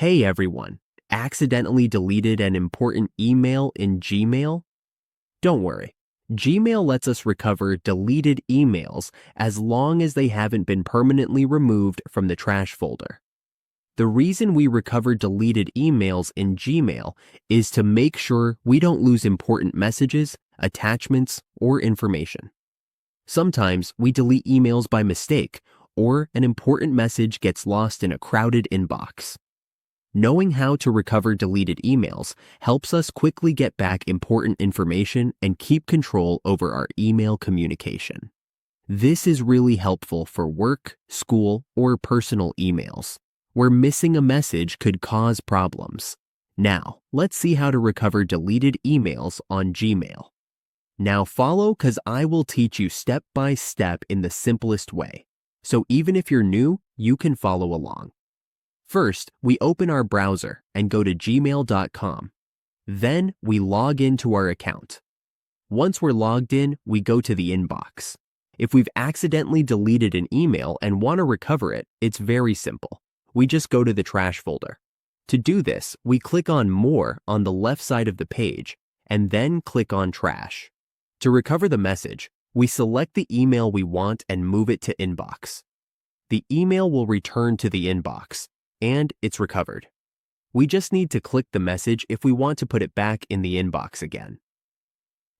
Hey everyone, accidentally deleted an important email in Gmail? Don't worry. Gmail lets us recover deleted emails as long as they haven't been permanently removed from the trash folder. The reason we recover deleted emails in Gmail is to make sure we don't lose important messages, attachments, or information. Sometimes we delete emails by mistake, or an important message gets lost in a crowded inbox. Knowing how to recover deleted emails helps us quickly get back important information and keep control over our email communication. This is really helpful for work, school, or personal emails, where missing a message could cause problems. Now, let's see how to recover deleted emails on Gmail. Now follow, because I will teach you step by step in the simplest way. So even if you're new, you can follow along. First, we open our browser and go to gmail.com. Then we log into our account. Once we're logged in, we go to the inbox. If we've accidentally deleted an email and want to recover it, it's very simple. We just go to the trash folder. To do this, we click on More on the left side of the page and then click on Trash. To recover the message, we select the email we want and move it to Inbox. The email will return to the inbox, and it's recovered. We just need to click the message if we want to put it back in the inbox again.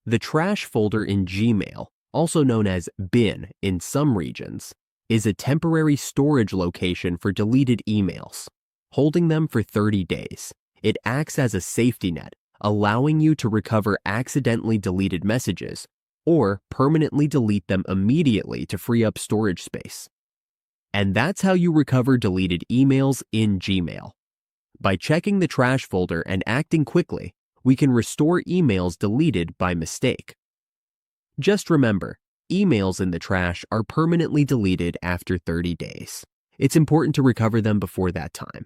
The trash folder in Gmail, also known as bin in some regions, is a temporary storage location for deleted emails, holding them for 30 days. It acts as a safety net, allowing you to recover accidentally deleted messages or permanently delete them immediately to free up storage space. And that's how you recover deleted emails in Gmail. By checking the trash folder and acting quickly, we can restore emails deleted by mistake. Just remember, emails in the trash are permanently deleted after 30 days. It's important to recover them before that time.